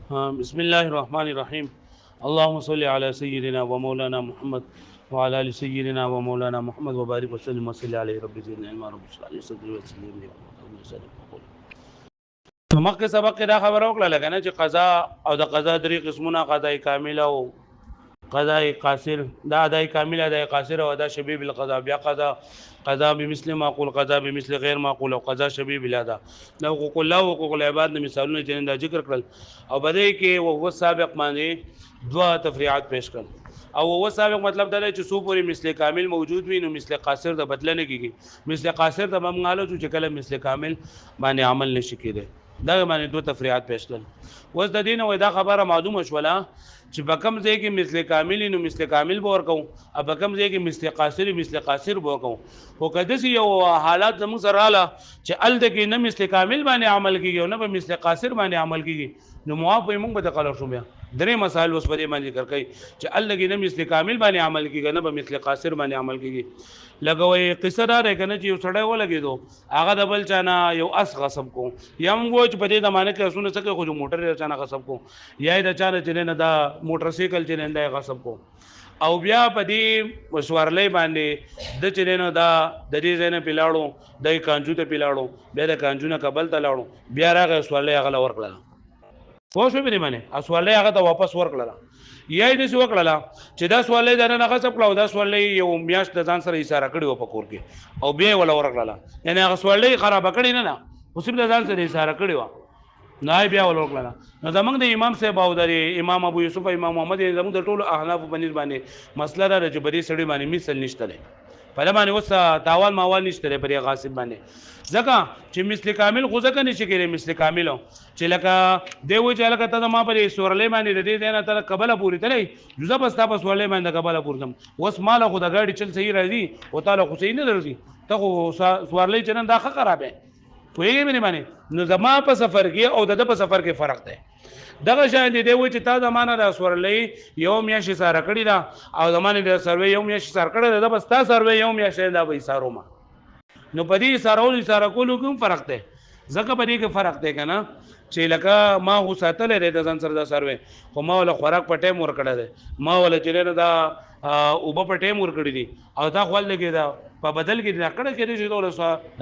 بسم الله الرحمن الرحيم. اللهم صل على سيدنا ومولانا محمد وعلى ال سيدنا ومولانا محمد وبارك وسلم وصل عليه رب زدنا علما رب اشرح لي صدري ويسر لي امري واحلل عقدة من لساني يفقهوا. مخکې سبق کې دا خبره وکړه لکه نه چې قضا او د قضا درې قسمونه قضا کامله او قضا قاصر. دا ادای کامله ادای قاصر او ادا شبیه بالقضاء. بیا قضا بمثل معقول، قضا بمثل غیر معقول او قضا شبیه بالادا. نو حقوق الله او حقوق العباد د مثالونه چې دا ذکر کړل او بده کې وو سابق باندې دوه تفریعات پیش کړل. او وو سابق مطلب دا دی چې سو پوری مثل کامل موجود وي نو مثل قاصر د بدل نه کیږي. مثل قاصر د ممغالو چې کله مثل کامل باندې عمل نشي کېده. دا باندې دوه تفریعات پیش کړل. وس د دین او دا خبره معلومه شوله چې په کوم ځای کې مثل کامل نو مثل کامل به ورکو او په کوم ځای کې مثل قاصر به ورکو. خو کله چې یو حالات زموږ سره رااله چې ال د کې نه مثل کامل باندې عمل کیږي او نه په مثل قاصر باندې عمل کیږي نو موافق موږ به تقلر شو. بیا درې مسائل اوس په دې باندې ذکر کړي چې ال د کې نه مثل کامل باندې عمل کیږي نه په مثل قاصر باندې عمل کیږي. لګوي قصه دا ده کنه چې یو سړی ولګېدو هغه د بل چانه یو اس غصب کو یا موږ په دې زمانه کې اسونه څه خو موټر چانه غصب کو یا د چانه چې نه دا موټر سایکل چې نه غصب کو او بیا په دې مشورلې باندې د چې نه دا د دې ځنه پیلاړو د کانجو ته پیلاړو بیا د کانجو نه قبل ته لاړو بیا راغی سوالې هغه ورکړه. خو شو به نه سوالې هغه ته واپس ورکړه یا دې سو کړلا چې دا سوالې دا نه غصب کړو دا سوالې یو میاشت د ځان سره اشاره کړی و په کور کې او بیا ولا ورکړلا یعنی هغه سوالې خراب کړی نه اوسې د ځان سره اشاره کړی و نه بیا ولا ورکړلا. نو زمونږ د امام صاحب او د امام ابو یوسف امام محمد زمونږ د ټولو احناف باندې مسله را چې بری سړی باندې مثل نشته لري په لمانه وس تاوال ماوال نشته لري پر غاصب باندې ځکه چې مثل کامل خو ځکه نشي کېږي مثل کامل چې لکه دی و چې لکه ته ما پر سورلې باندې د دې نه تر قبله پوری تلې جزا بس تاسو سورلې باندې قبله پورتم وس مال خو د گاډي چل صحیح راځي او تعالی خو صحیح نه درځي ته خو سورلې چې نه دا ښه خرابې پوهیږي مې باندې نو زما په سفر کې او د په سفر کې فرق دی. دغه شان دی و چې تا زمانہ د سورلې یو میاشي سره کړی دا او زمانه د سروې یو میاشي سره کړی دا بس تا سروې یو میاشي دا به سارو ما نو په دې سارول سره کولو کوم فرق دی ځکه په دې کې فرق دی کنه چې لکه ما هو ساتل لري د ځان سره د سروې خو ما ول خوراک په ټیم ور کړی دی ما ول چې دا او په ټیم ور کړی دی او دا خپل لګی دا په بدل کې دا کړه کې چې ټول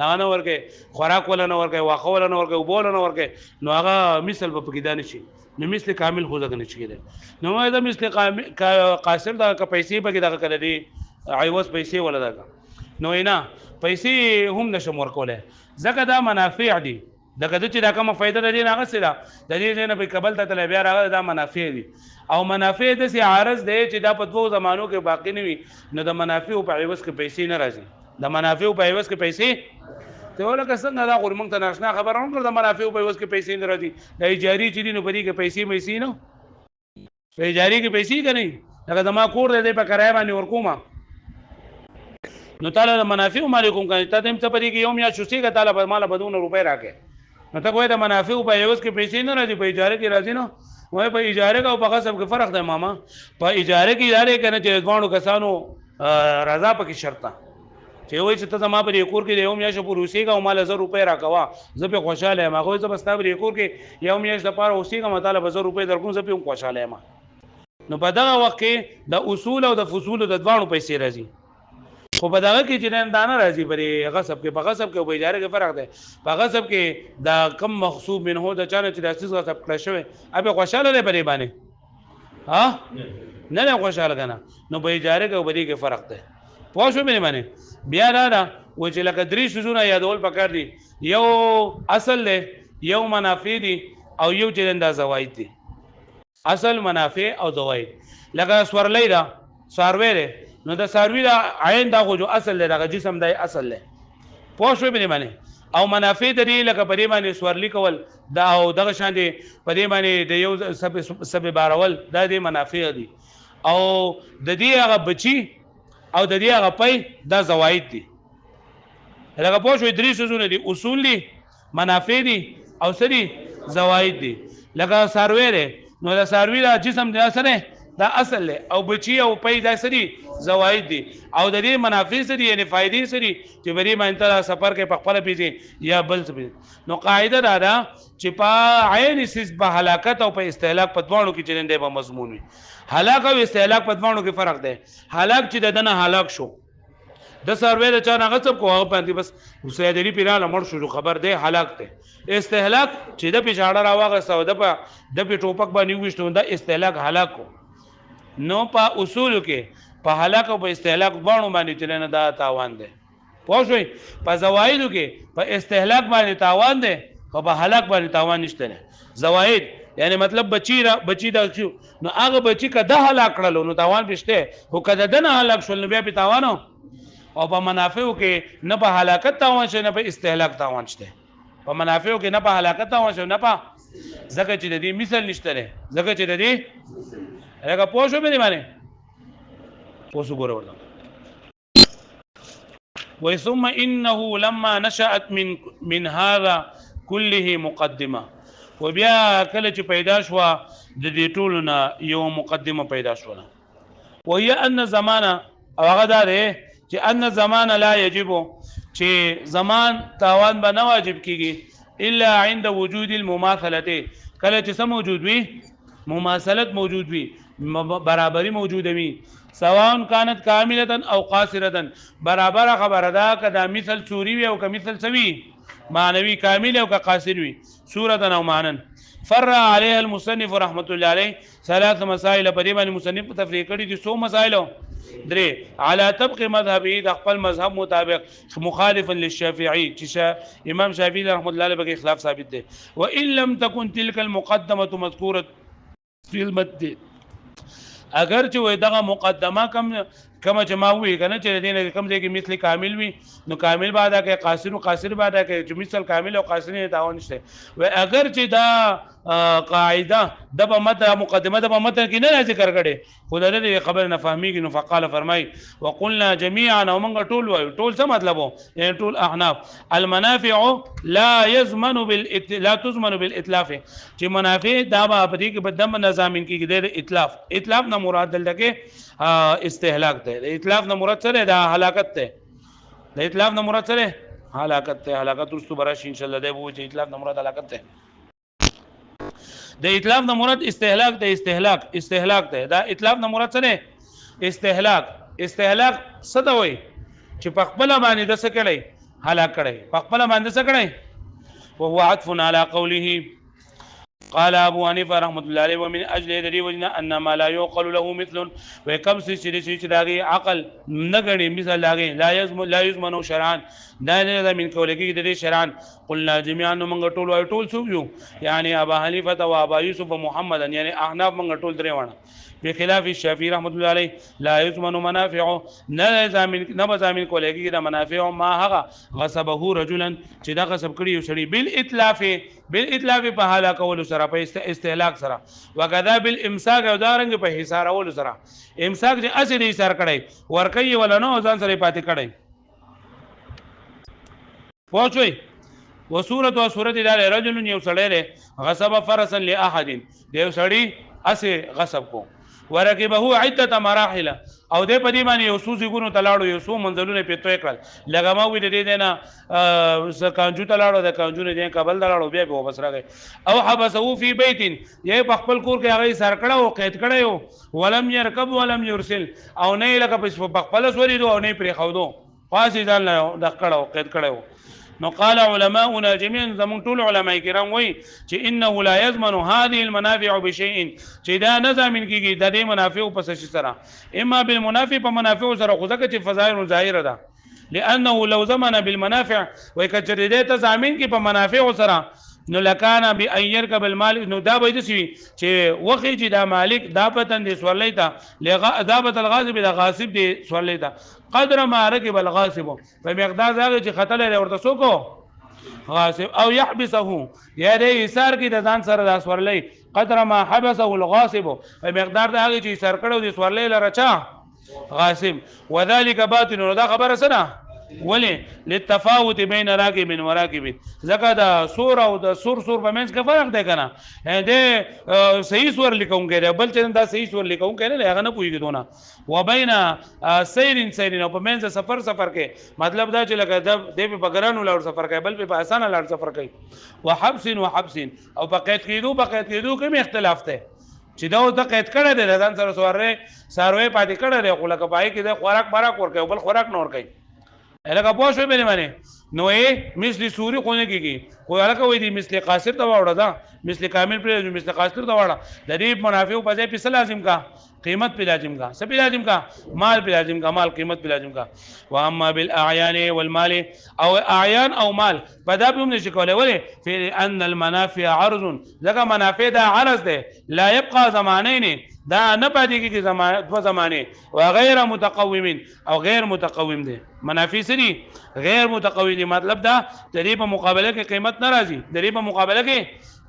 دا نه ورکه خوراک ولا نه ورکه واخه ولا نه ورکه وبول نه ورکه نو هغه مثال په کې دانه شي نو مثل کامل خو ځکه نشي کېده. نو دا مثل قاصر دا پیسې په کې دا کړی دی عوض پیسې ولا دا نو نه پیسې هم نشم ورکوله ځکه دا منافع دي دغه چې دا کومه فائدہ ده نه غسه ده د دې نه په قبل ته تل بیا راغله دا منافع دي او منافع د سي عارض دی چې دا په دوه زمانو کې باقی نه وي نو د منافع په عوض کې پیسې نه راځي د منافع په عوض کې پیسې ته ولکه څنګه دا غوړ مونږ ته ناشنا خبره هم کړ د منافع په عوض کې پیسې نه راځي د اجاري چې نو پرې کې پیسې مېسې نو په اجاري کې پیسې کني دا زما کور دې په کرای باندې ورکوما نو تعالی د منافع مالکوم کنه ته دې څه پرې کې یوم یا شوسیګه تعالی په مال بدون روپے راکې نو ته کوی د منافع په عوض کې پیسې نه راځي په اجاره کې راځي نو وای په اجاره او په غصب کې فرق دی ماما په اجاره کې اجاره کنه چې ځوانو کسانو رضا پکې شرط چې وای چې ته زما په کور کې یوم یا شو روسیګه او مال 1000 روپے راکوا زه په خوشاله یم هغه زه بس تا په کور کې یوم یا د پاره اوسېګه مطالبه 1000 روپے درکوم زه په خوشاله یم. نو په دغه وخت کې د اصول او د فصول د دوانو پیسې راځي خو په دغه کې چې نه دانه راځي پرې غصب کې په غصب کې او په اجاره کې فرق دی. په غصب کې دا کم مخصوب منه د چانه چې د اساس غصب کړی شوی ابه خوشاله دی پرې باندې ها نه خوشاله کنه نو په اجاره کې او په دې کې فرق دی. پوه شو مې باندې بیا دا و چې لکه درې سوزونه یادول پکار دي یو اصل دی یو منافع دي او یو چې د زواید دي اصل منافع او زواید لکه سورلې دا ساروی دی نو د ساروی دا عین دا خو جو اصل دی دغه جسم دی اصل دی پوه شو به باندې او منافع د دې لکه پرې باندې سورلی کول دا او دغه شان دی پرې باندې د یو سب بارول دا د منافع دي او د دې هغه بچي او د دې هغه پي دا زواید دي لکه پوه شو درې سوزونه دي اصول دي منافع دي او سری زواید دي لکه ساروی دی نو د ساروی دا جسم دی سره دا اصل دی او بچی او پی دا سری زواید دي او د دې منافع سری یعنی فائدې سری چې بری باندې سفر کې په خپل پیږي یا بل څه نو قاعده دا ده چې په عین سیس په هلاکت او په استهلاک په دوانو کې چلندې به مضمون وي هلاک او استهلاک په دوانو کې فرق دی هلاک چې دنه هلاک شو د سروې د چا نه غصب کو هغه باندې بس سید علی پیراله مړ شو خبر دی هلاک دی استهلاک چې د پیچاړه راوغه سو د په ټوپک باندې وښتو دا استهلاک هلاک نو په اصول کې په هلاک او په استهلاک باندې باندې چلنه دا تاوان دی پوه شئ په زوایدو کې په استهلاک باندې تاوان دی او په هلاک باندې تاوان نشته زواید یعنی مطلب بچی دا نو هغه بچی کده هلاک کړلو نو تاوان پښته هو کده دنه هلاک شول نو بیا په تاوانو او په منافعو کې نه په هلاکت تاوان شته نه په استهلاک تاوان شته په منافعو کې نه په هلاکت تاوان شته نه په زکه چې د دې مثال نشته نه زکه چې د دې هغه پوه شو به باندې پوسو ګور ورته وثم انه لما نشأت من هذا كله مقدمه وبیا کله چې پیدا شو د دې ټولو نه یو مقدمه پیدا شو وهي ان زمانه او هغه دا دی چې ان زمانه لا يجب چې زمان تاوان به نه واجب کیږي الا عند وجود المماثله کله چې سم موجود وي مماثلت موجود وي برابری موجود وي سواء كانت كامله او قاصره برابر خبره ده کدا مثل سوري وي او مثل سوي معنوي كامل او قاصر وي صورتا او معنا فر عليها المصنف رحمه الله عليه ثلاث مسائل په دې باندې مصنف تفریق کړي دي 100 مسائل درې على طبق مذهبي د خپل مذهب مطابق مخالفا للشافعي چې امام شافعي رحمه الله علیه به خلاف ثابت دي وان لم تكن تلك المقدمه مذكوره في المد اگر چې وې دغه مقدمه کم چې ما وی کنه چې دینه کم ځای کې مثل کامل وي نو کامل بعد کې قاصر او قاصر بعد کې چې مثل کامل او قاصر نه تعاون شته و اگر چې دا قاعده د مده مقدمه د مده کې نه ذکر کړي خو د دې خبر نه فهميږي نو فقال فرمای وقلنا جميعا ومنغ ټول وای ټول څه مطلب یعنی ټول احناف المنافع لا تضمن بالاتلاف چې منافع دا په دې کې بدم نظامین کې د اتلاف نه مراد دلته استهلاک ده د اتلاف نه مراد سره د هلاکت ده د اتلاف نه مراد سره هلاکت ده هلاکت رستو براش ان شاء الله ده وو چې اتلاف نه مراد هلاکت ده د اتلاف نه مراد استهلاک ده استهلاک ده دا اتلاف نه مراد سره استهلاک څه ده وای چې په خپل باندې د څه کړي هلاک کړي په خپل باندې څه کړي وهو عطف على قوله قال ابو حنيفه رحمه الله عليه ومن اجل ذري وجنا ان ما لا يقول له مثل وكم سي داغي عقل نغني مثل داغي لا يزمن شرعا دا نه من کولګي د شرعا قلنا جميعا من ټول سو یو يعني ابا حنيفه او ابا يوسف محمد يعني احناف من ټول درې ونه بخلاف الشافعي رحمه الله عليه لا يزمن منافع نبزامن کولګي د منافع ما هغه غصبه رجلا چې دا غصب کړي یو شړي بالاتلاف په حاله کول سره په استهلاک سره وکذا بالامساک او دارنګ په حصار اول سره امساک چې اصلي حصار کړي ورکي ولا نو ځان سره پاتې کړي پوښوي وصورت دار رجل یو سړی غصب فرسا لاحد یو سړی اسه غصب کو ورکبه عده مراحل او دې په دې باندې یو سوزي ګونو تلاړو یو سو منځلونه په توې کړل لګما وې دې نه کانجو تلاړو د کانجو نه دې کابل تلاړو بیا په بس راغی او حبسو فی بیت یې په خپل کور کې هغه سر کړه او قید کړه ولم يركب ولم يرسل او نه لکه په خپل سوري او نه پرې خودو خاص ځل د کړه قید کړه نو قال علماؤنا جميعا زمون ټول علماء کرام وای چې انه لا يضمن هذه المنافع بشيء چې دا نه ضامن کیږي د دې منافع په څه سره اما بالمنافع په منافع سره خو ځکه چې فضائل ظاهره ده لانه لو ضمن بالمنافع وکجریده ته ضامن کی په منافع سره نو لکانا بان يركب المال نو دا به دي چې وخی چې دا مالک دا پتن دي سورلې تا ذابت الغاصب دا غاصب دي سورلې تا قدر ما ركب الغاصب په مقدار دا چې خطر لري ورته سوکو غاصب او يحبسه یا دې ایثار کې د ځان سره دا سورلې قدر ما حبسه الغاصب په مقدار دا چې سر کړو دي سورلې لره چا غاصب وذلك باطن دا خبره سره ولی للتفاوت بین راکب و راکب ځکه د سور او د سور په منځ کې فرق دی کنه د صحیح سور لیکونکی دی بل چې دا صحیح سور لیکونکی نه دی هغه نه پوهېږي دونه و بین سیر او په منځ سفر کې مطلب دا چې لکه دی په ګرانو لاړ سفر کوي بل په اسانه لاړ سفر کوي وحبس او په قید کېدو کې اختلاف دی چې دا د قید کړه دی ځان سره ساروی پاتې کړه دی خو لکه پای کې د خوراک ورکوي بل خوراک نه ورکوي الګه پوه شوې به معنی نو مثل سوري خو نه کېږي خو الګه وې دي مثل قاصر ته واوړه دا مثل کامل پر مثل قاصر ته واوړه د دې منافع په ځای په لازم کا قیمت په لازم کا سب لازم کا مال په لازم کا مال قیمت په لازم کا و اما بالاعيان والمال او اعيان او مال پدا به هم نشي کولای ولی فی ان المنافع عرض ځکه منافع دا عرض ده لا يبقى زمانین دا نه پاتې کېږي دو زمانه او غیر متقومین او غیر متقوم دي منافع سری غیر متقوم دي مطلب دا د دې په مقابله کې قیمت ناراضي د دې په مقابله کې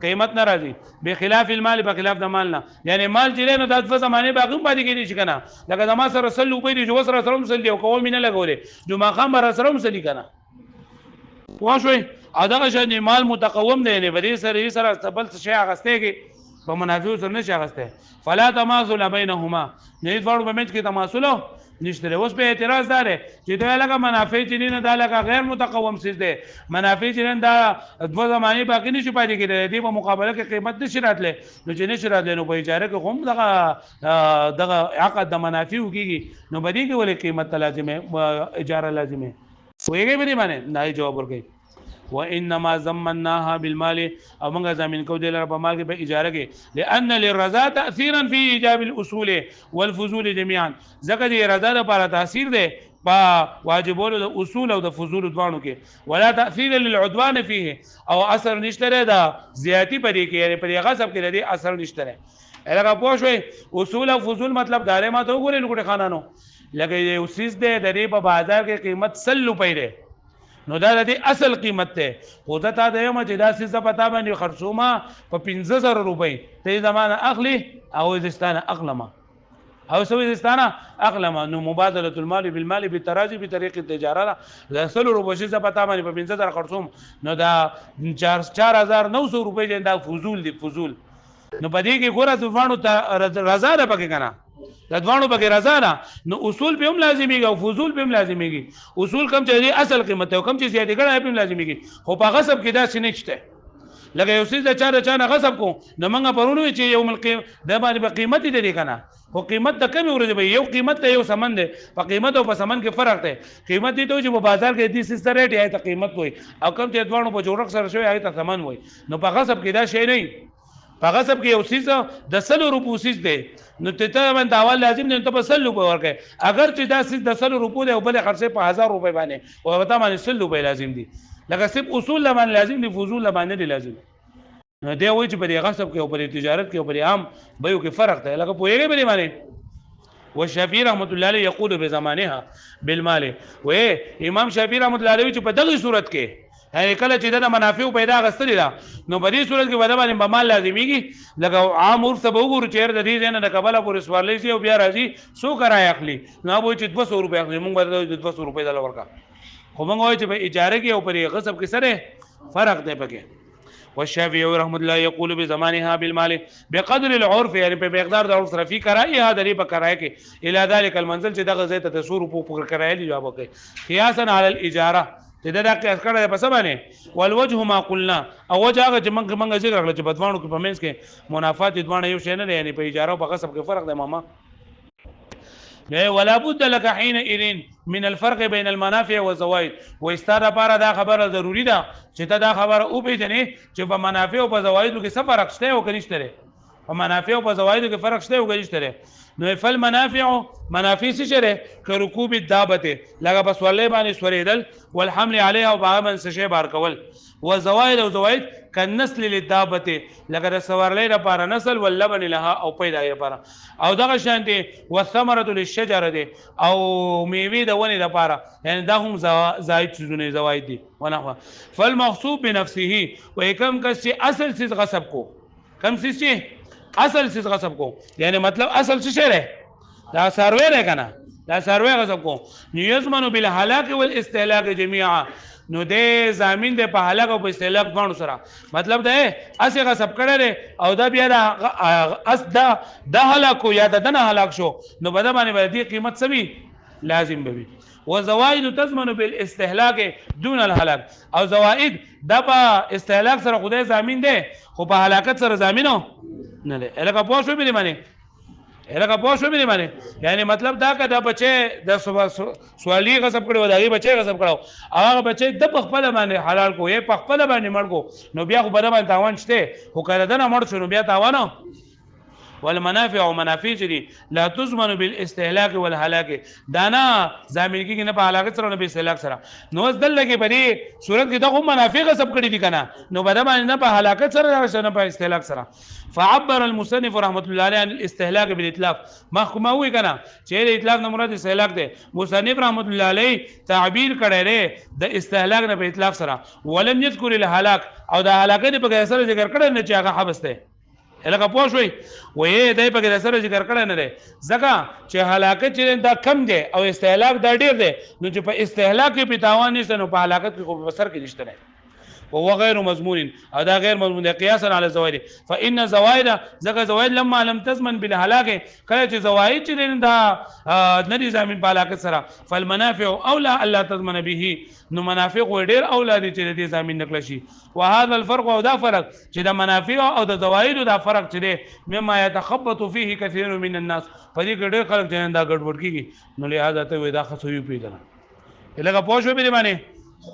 قیمت ناراضي بخلاف المال بخلاف د مال نه یعنی مال چې نه د دو زمانه باقي پاتې کېږي کنه لکه د ما سره سل روپۍ دي جو سره سره مسل او کوم نه لګولې جو ما خام سره سره مسل کنه واښوي ادا شان مال متقوم دی نه بدی سره بل شي اغستېږي په منافع سره نشي اغسته فلا تماثل بينهما نه دوړو په منځ کې تماثل نشته اوس په اعتراض دار چې دا لکه منافع چې نه دا لکه غیر متقوم سیز ده منافع چې نه دا دو زمانه باقی نشي پاتې کېدی دی په مقابله کې قیمت نشي راتله نو چې نشي راتله نو په اجاره کې هم دغه عقد د منافع کېږي نو بدی کې ولې قیمت لازمه اجاره لازمه وایي به معنی نه جواب ورکړي وانما زمناها بالمال او موږ زمين کو دلر په مال کې په اجاره کې لان للرضا تاثيرا في ايجاب الاصول والفضول جميعا ځکه دې رضا لپاره تاثیر دی په واجبولو د اصول او د فضول دوانو کې ولا تاثير للعدوان فيه او اثر نشته دا زیاتی پرې کې یعنی پرې غصب کې دې اثر نشته الګه پوه شوي اصول او فضول مطلب داره ما ته وګورئ لګټه خانانو لکه یو سیس دی د دې په بازار کې قیمت 100 روپۍ دی نو دا د اصل قیمت ته خو ته تا د یو مچ دا سیس پتا باندې خرڅوما په 1500 روپۍ ته زمانه اخلي او زستانه اقلمه او سوي زستانه اقلمه نو مبادله المال بالمال بالتراضي بطريقه التجاره دا 100 روپۍ سیس پتا باندې په 1500 خرڅوم نو دا 4900 روپۍ دا فضول دي فضول نو پدې کې ګوره دوانو ته رضا ده پکې کنه د دوانو پکې رضا ده نو اصول به هم لازميږي او فضول به هم لازميږي اصول کم چې اصل قیمت او کم چې زیاتې ګڼه به هم لازميږي خو په غصب کې دا سنشته لکه یو څه د چا نه غصب کو نو موږ پرونو چې یو ملک د باندې په قیمت دي دی کنه خو قیمت د کمی ورځ به یو قیمت ته یو سمن دی په قیمت او په سمن کې فرق دی قیمت دي ته چې په بازار کې دي سیس ریټ یا ته قیمت وای او کم چې دوانو په جوړک سره شوی یا ته سمن وای نو په غصب کې دا شی نه په غصب کې یو سیس د 100 روپو سیس دی نو ته باندې اول لازم نه ته په 100 روپو ورکې اگر چې دا سیس د 100 روپو دی او بل خرڅه په 1000 روپے باندې او وته باندې 100 روپے لازم دي لکه صرف اصول لمن لازم دي فضول باندې دي لازم نو دی وایي چې په غصب کې او په تجارت کې او په عام بيو کې فرق دی لکه پوهیږي به معنی والشافعي رحمت الله علیه یقول بزمانها بالمال و امام شافعي رحمت الله علیه چې په دغه صورت کې هر کله چې د منافع پیدا غستلی دا نو په دې صورت کې ودا باندې به مال لازميږي لکه عام عرف ته وګورو چې د دې نه د قبله پورې سوارلې شي او بیا راځي سو کرای اخلي نو به چې 200 روپے اخلي موږ به 200 روپے دل ورکا خو موږ وایو چې په اجاره کې او په غصب کې سره فرق دی پکې والشافعي رحمه الله يقول بزمانها بالمال بقدر العرف يعني په مقدار د عرف رفي کرایه د لري په کرایه کې الى ذلك المنزل چې دغه زیت ته 100 روپے په کرایه دی جواب کوي قياسا على الاجاره چې دا قیاس کړه په سبانه والوجه ما قلنا او وجه هغه چې منګه ذکر کړل چې بدوانو کې په منځ کې منافات دوانه یو شی نه دی یعنی په اجاره او په غصب کې فرق دی ماما ولا بد لك حينئذ من الفرق بين المنافع والزوائد واستاده لپاره دا خبره ضروری ده چې ته دا خبره او پیژنې چې په منافع او په زوائد کې څه فرق شته او کنيشته په منافع او په زوائد کې فرق شته او کنيشته نو فل منافع څه شره کرکوب الدابته لکه بس ولې باندې سوریدل والحمل عليها او باغمن څه شی بار کول وزوائد او زوائد کنسل للدابته لکه د سوارلې لپاره نسل ولبن لها او پیدایي لپاره او دغه شانتي والثمره للشجره دي او میوه د ونې لپاره یعنی دا هم زائد چیزونه زوائد دي ونه فالمغصوب بنفسه وکم کس اصل چیز غصب کو کم چیز اصل چیز غصب کو یعنی مطلب اصل څه شی دا سروې ده کنه دا سروي غصب کو نو یزمنو بالهلاك والاستهلاك جميعا نو دې زامین د په هلاک او په استهلاک باندې سره مطلب دا اسه غصب کړه او دا بیا دا اس دا هلاک یا د نه هلاک شو نو بده باندې دې قیمت سوي لازم به وي وزوائد تضمن بالاستهلاك دون الهلاك او زوائد دا په استهلاک سره خدای زامین ده خو په هلاکت سره زامینو نه ده الګه پوه شو به معنی الګه پوه شو به معنی یعنی مطلب دا که دا بچي د سوالی غصب کړو دا غي بچي غصب کړو هغه بچي د خپل باندې حلال کو یې په خپل باندې مړ کو نو بیا خو بده باندې تاوان شته خو کړه دنه مړ شو نو بیا تاوانو والمنافع او منافع دي لا تضمن بالاستهلاك والهلاك دانا زامن کې نه په هلاکت سره نه په استهلاک سره نو دل لګي په دې صورت کې دغه منافع غصب کړی دي کنه نو بده باندې نه په هلاکت سره نه په استهلاک سره فعبر المصنف رحمه الله عليه عن الاستهلاك بالاتلاف ما وی کنه چې الاطلاق نه مراد استهلاک دی مصنف رحمه الله عليه تعبیر کړی دی د استهلاک نه په اطلاق سره ولم يذكر الهلاك او د هلاکت په سره ذکر کړی نه چې هغه حبس دی الګه پوه شوي وې دای په کې سره ذکر کړی نه دی ځکه چې هلاکت چې دا کم دی او استهلاک دا ډیر دی نو چې په استهلاک کې په تاوان نشته نو په هلاکت کې په سر کې نشته نه وهو غير مضمون او دا غیر مضمون دی قياسا على الزوائد فان زوائد ځکه زوائد لما لم تضمن بالهلاك کله چې زوائد چې دا ندي زمين په هلاکت سره فالمنافع اولى الا تضمن به نو منافع ډیر اولاد چې دې زمين نکړي شي وهذا الفرق او دا فرق چې د منافع او د زوائد دا فرق چې دی مما يتخبط فيه كثير من الناس په دې کې ډېر خلک چې دا ګډوډ کیږي نو لہذا ته وې دا خصوصي پیژنه لکه پوه شو به باندې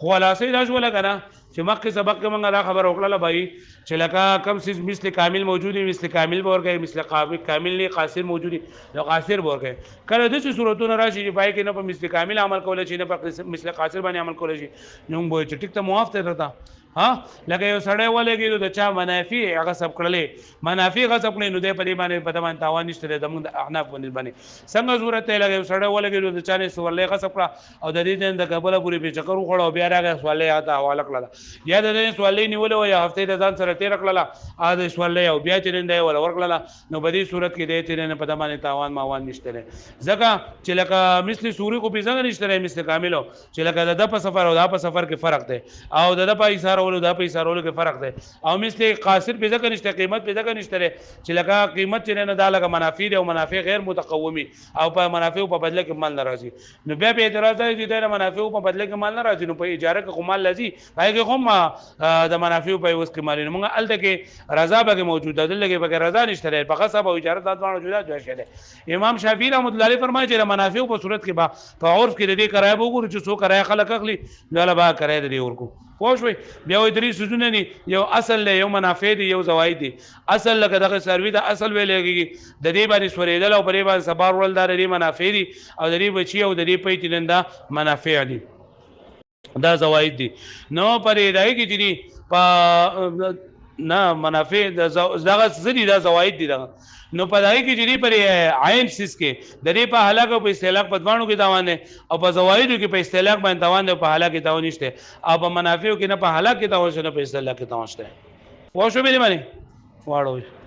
خلاصې دا شو لګنه چې مخکې سبق کې موږ دا خبر وکړه بھائی چې لکه کم سیز مثل کامل موجود وي مثل کامل به ورکړي مثل کامل نه قاصر موجود وي نو قاصر به ورکړي کله د څه صورتونو راشي چې پای کې نه په مثل کامل عمل کول شي نه په مثل قاصر باندې عمل کول شي نو به چې ټیک ته موافق درته ها لکه یو سړی ولګېدو د چا منافع هغه سب کړلې منافع غصب کړي نو دې په دې باندې په دمان تاوان نشته د موږ د احناف باندې څنګه صورت ته لګي یو سړی ولګېدو د چا نه سوالې غصب کړه او د دې د قبله پوری په چکر وخړو بیا راغی سوالې آتا حواله کړله یا د دې سوالې نیول او یا هفته د ځان سره تیر کړله ا د سوالې او بیا چې نه ول ورکړله نو په دې صورت کې دې چې نه په دمان تاوان ماوان نشته ځکه چې لکه مثل سوري کو په څنګه نشته مثل کاملو چې لکه د په سفر او د په سفر کې فرق دی او د په اشاره ولو دا پیسې رولو کې فرق دی او مثل قاصر په ځکه نشته قیمت په ځکه نشته چې لکه قیمت چې نه دا لکه منافع او منافع غیر متقومي او په منافع په بدله کې مال ناراضي نو بیا په اعتراض دی چې د منافع په بدله کې مال ناراضي نو په اجاره کې مال لذي پای کې هم د منافع په اوس کې مال نه موږ الته کې رضا به موجوده ده لکه به رضا نشته په غصب او اجاره د دوه جدا جوړ شي امام شافعي رحمۃ اللہ علیہ فرمایي چې منافع په صورت کې په عرف کې د دې کرای وګورو چې څو کرای خلک اخلي لاله با کرای د دې ورکو پوه شوي بیا وې درې سوزونه دي یو اصل له یو منافع دي یو زواید دي اصل لکه دغه سروي د اصل ویلېږي د دې باندې سورېدل او پرې باندې سبار ول دار دي منافع دي او د دې بچي او د دې پېټ لندا منافع دي دا زواید دي نو پرې دای کی دي په نه منافع دغه زدي دا زواید دي نو په دای کې جری پر عین سیس کې د دې په هلاک او په استهلاک په دوانو کې تاوان نه او په زوایدو کې په استهلاک باندې تاوان نه په هلاک کې تاوان نشته او په منافعو کې نه په هلاک کې تاوان شته نه په استهلاک کې تاوان شته واښو به دې باندې واړو